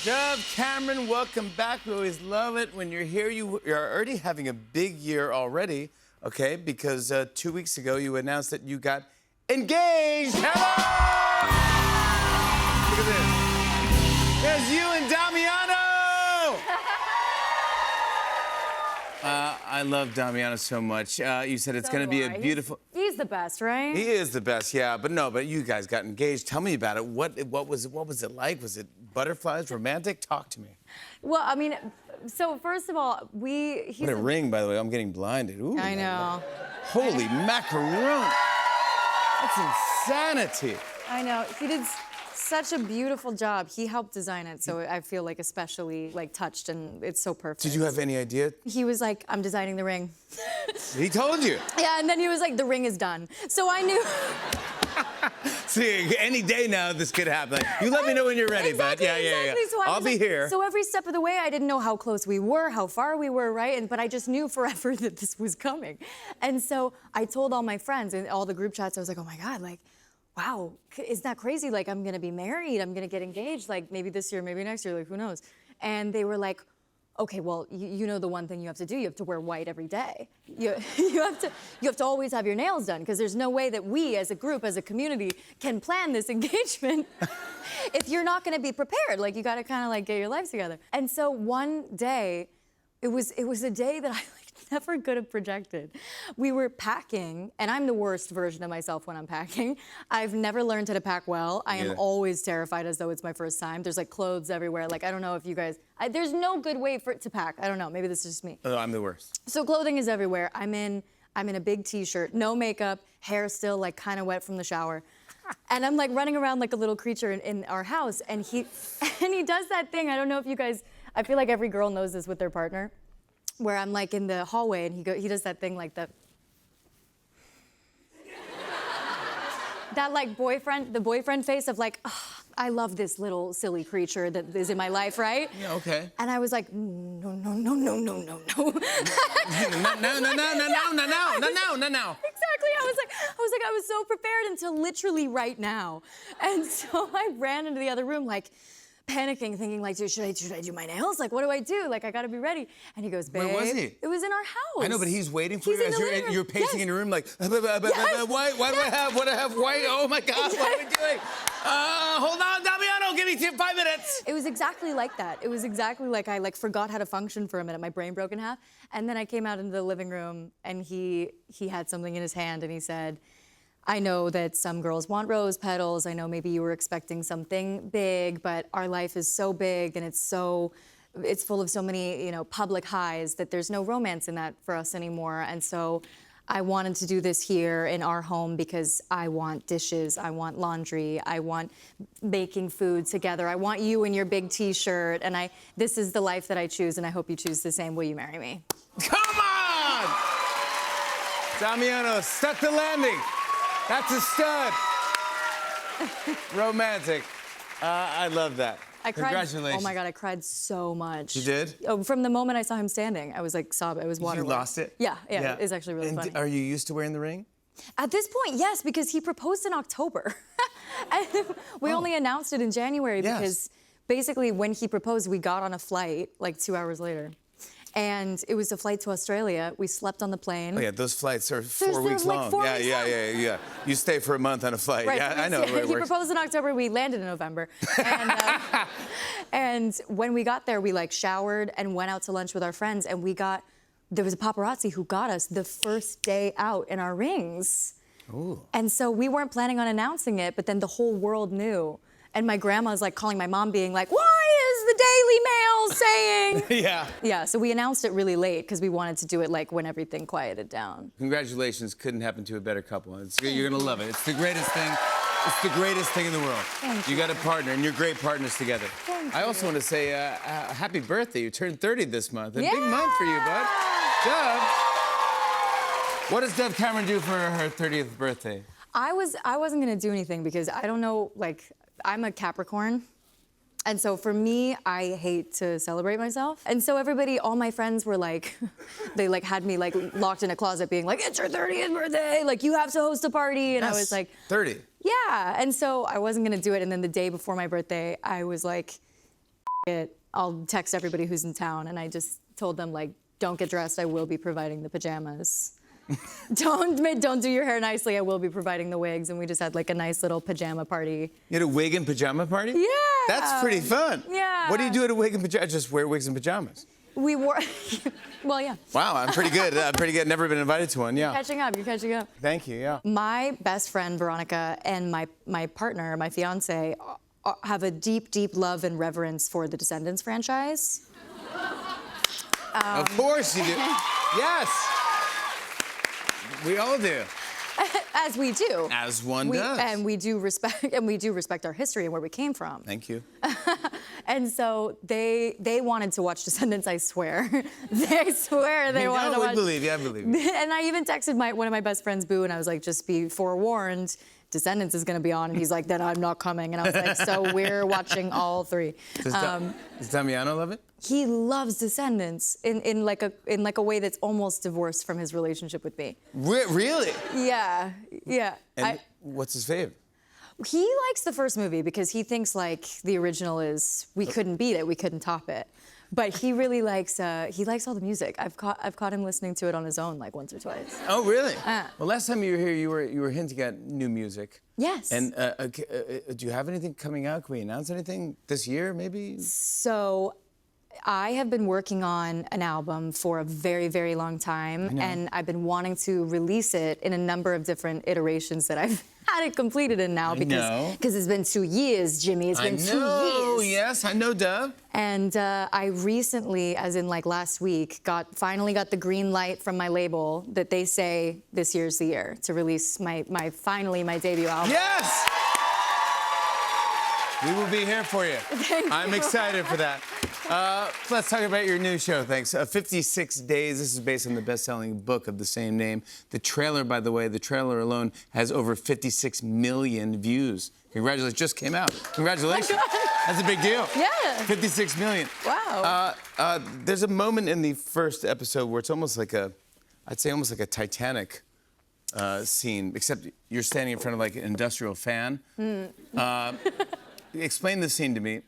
Dove Cameron, welcome back. We always love it when you're here. You're already having a big year already, okay? Because 2 weeks ago you announced that you got engaged. Hello! Look at this. There's you and Damiano. I love Damiano so much. You said it's going to be a beautiful. He's the best, right? He is the best, yeah. But you guys got engaged. Tell me about it. What was it like? Was it butterflies, romantic? Talk to me. Well, I mean, so first of all, What a ring, by the way. I'm getting blinded. Ooh, I know. Holy macaron. That's insanity. I know. He did such a beautiful job. He helped design it, so I feel like especially like touched, and it's so perfect. Did you have any idea? He was like, I'm designing the ring. He told you. Yeah, and then he was like, the ring is done. So I knew. See, any day now this could happen. You let me know when you're ready, exactly, bud. Yeah. So I'll be here. So every step of the way, I didn't know how close we were, how far we were, right? But I just knew forever that this was coming. And so I told all my friends in all the group chats, I was like, oh my God, like, wow, isn't that crazy? Like, I'm gonna be married, I'm gonna get engaged, like maybe this year, maybe next year, like who knows? And they were like, okay, well, you know the one thing you have to do, you have to wear white every day. You have to always have your nails done, because there's no way that we as a group, as a community, can plan this engagement if you're not gonna be prepared. Like, you gotta kind of like get your life together. And so one day, it was a day that I never could have projected. We were packing, and I'm the worst version of myself when I'm packing. I've never learned how to pack well. I am always terrified as though it's my first time. There's like clothes everywhere. Like, I don't know if you guys, there's no good way for it to pack. I don't know, maybe this is just me. Oh, I'm the worst. So clothing is everywhere. I'm in a big t-shirt, no makeup, hair still like kind of wet from the shower. And I'm like running around like a little creature in our house, and he does that thing. I don't know if you guys, I feel like every girl knows this with their partner, where I'm like in the hallway and he does that thing like that. That like the boyfriend face of like, oh, I love this little silly creature that is in my life, right? Yeah, okay. And I was like, no. No. No. Exactly. I was so prepared until literally right now. And so I ran into the other room like, panicking, thinking like, should I do my nails? Like, what do I do? Like, I gotta be ready. And he goes, babe. Where was he? It was in our house. I know, but he's waiting for you as you're pacing in your room like, Yes. why do I have white? Oh my God, what are we doing? Hold on, Damiano, give me 5 minutes. It was exactly like that. It was exactly like I like forgot how to function for a minute. My brain broke in half. And then I came out into the living room and he had something in his hand and he said, I know that some girls want rose petals. I know maybe you were expecting something big, but our life is so big and it's full of so many, public highs that there's no romance in that for us anymore. And so I wanted to do this here in our home because I want dishes, I want laundry, I want making food together. I want you in your big t-shirt, and this is the life that I choose, and I hope you choose the same. Will you marry me? Come on! Damiano, stuck the landing. That's a stud. Romantic. I love that. I cried. Congratulations. Oh my God, I cried so much. You did? Oh, from the moment I saw him standing, I was like sobbing. It was water. You lost it? Yeah. It's actually really funny. Are you used to wearing the ring? At this point, yes, because he proposed in October. And we only announced it in January because basically when he proposed, we got on a flight like 2 hours later. And it was a flight to Australia. We slept on the plane. Oh yeah, those flights are 4 weeks like long. 4 weeks long. Yeah. You stay for a month on a flight. Right, Yeah, I know. He proposed in October. We landed in November. And when we got there, we like showered and went out to lunch with our friends. And there was a paparazzi who got us the first day out in our rings. Ooh. And so we weren't planning on announcing it, but then the whole world knew. And my grandma's like calling my mom being like, why is the Daily Mail saying? Yeah, so we announced it really late because we wanted to do it like when everything quieted down. Congratulations, couldn't happen to a better couple. You're gonna love it. It's the greatest thing. It's the greatest thing in the world. Thank you. You got a partner, and you're great partners together. Thank I also want to say happy birthday. You turned 30 this month. A big month for you, bud. Dove. What does Dove Cameron do for her 30th birthday? I wasn't gonna do anything because I don't know, like, I'm a Capricorn. And so for me, I hate to celebrate myself. And so everybody, all my friends were like, they like had me like locked in a closet being like, it's your 30th birthday, like you have to host a party. And I was like, 30? Yeah, and so I wasn't gonna do it. And then the day before my birthday, I was like, it. I'll text everybody who's in town. And I just told them, like, don't get dressed. I will be providing the pajamas. Don't do your hair nicely. I will be providing the wigs. And we just had like a nice little pajama party. You had a wig and pajama party? Yeah. That's pretty fun. Yeah. What do you do at a wig and pajamas? Just wear wigs and pajamas. We wore, well, yeah. Wow, I'm pretty good. Never been invited to one, yeah. You're catching up. Thank you, yeah. My best friend, Veronica, and my partner, my fiance, have a deep, deep love and reverence for the Descendants franchise. Of course you do. Yes. We all do. As we do. As one does. And we do respect our history and where we came from. Thank you. And so they wanted to watch Descendants, I swear. They swear they wanted to watch. I believe you. And I even texted one of my best friends, Boo, and I was like, just be forewarned, Descendants is gonna be on. And he's like, then I'm not coming. And I was like, so we're watching all three. Does Damiano love it? He loves Descendants in like a way that's almost divorced from his relationship with me. Really? Yeah. And what's his favorite? He likes the first movie because he thinks like the original is we couldn't beat it, we couldn't top it. But he really likes all the music. I've caught him listening to it on his own like once or twice. Oh, really? Well, last time you were here, you were hinting at new music. Yes. And do you have anything coming out? Can we announce anything this year, maybe? So, I have been working on an album for a very, very long time, and I've been wanting to release it in a number of different iterations that I've had it completed in now because it's been 2 years, Jimmy. It's been 2 years. Oh, yes, I know, Dove. And I recently, as in like last week, finally got the green light from my label that they say this year's the year to release my debut album. Yes! We will be here for you. I'm excited for that. Let's talk about your new show, thanks. 56 Days. This is based on the best-selling book of the same name. The trailer, by the way, the trailer alone has over 56 million views. Congratulations, just came out. Congratulations. That's a big deal. Yeah. 56 million. Wow. There's a moment in the first episode where it's almost like I'd say almost like a Titanic scene, except you're standing in front of like an industrial fan. Explain the scene to me.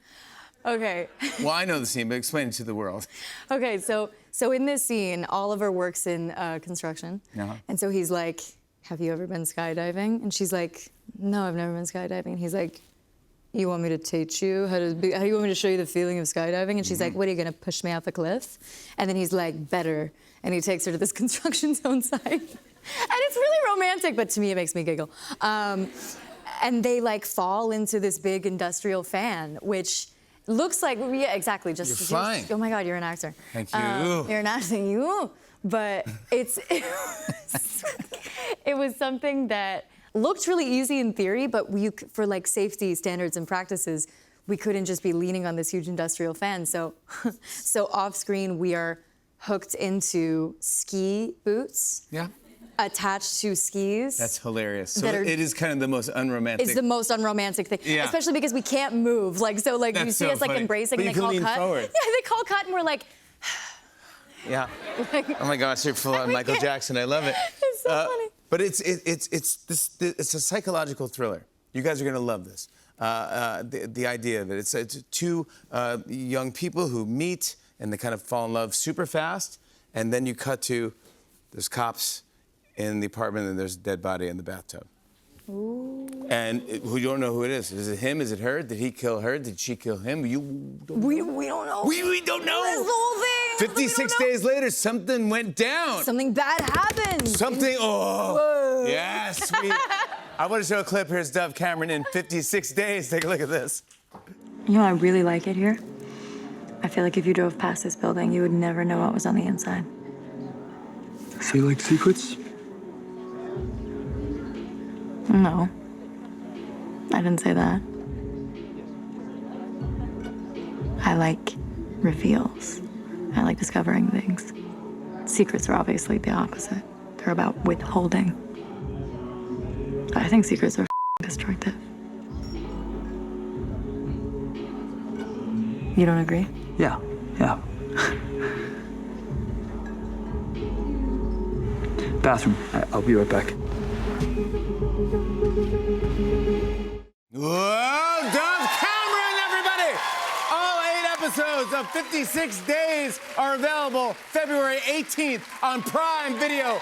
Okay. Well, I know the scene, but explain it to the world. Okay, so in this scene, Oliver works in construction. And so he's like, have you ever been skydiving? And she's like, no, I've never been skydiving. And he's like, you want me to teach you how do you want me to show you the feeling of skydiving? And she's like, what, are you gonna push me off a cliff? And then he's like, better. And he takes her to this construction zone site. And it's really romantic, but to me it makes me giggle. And they like fall into this big industrial fan, which looks like, yeah, exactly. You're flying. Oh my God, you're an actor. Thank you. You're an actor, you. But it was something that looked really easy in theory, but for like safety standards and practices, we couldn't just be leaning on this huge industrial fan. So off screen, we are hooked into ski boots. Yeah. Attached to skis. That's hilarious. So it is kind of the most unromantic. It's the most unromantic thing. Yeah. Especially because we can't move. Like, so like you see so us like funny. embracing But and you they can call lean cut. forward. Yeah, they call cut and we're like, yeah. Oh my gosh, you're full on Michael Jackson. I love it. It's so funny. But it's a psychological thriller. You guys are gonna love this. The idea of it. It's two young people who meet and they kind of fall in love super fast, and then you cut to there's cops in the apartment and there's a dead body in the bathtub. Ooh. And we don't know who it is. Is it him? Is it her? Did he kill her? Did she kill him? We don't know. We don't know. That's the whole thing. 56 days later, something went down. Something bad happened. Something, Whoa. Yes. I want to show a clip. Here's Dove Cameron in 56 days. Take a look at this. You know, I really like it here. I feel like if you drove past this building, you would never know what was on the inside. So you like secrets? No. I didn't say that. I like reveals. I like discovering things. Secrets are obviously the opposite. They're about withholding. I think secrets are destructive. You don't agree? Yeah. Bathroom. I'll be right back. Whoa, Dove Cameron, everybody! All 8 episodes of 56 Days are available February 18th on Prime Video.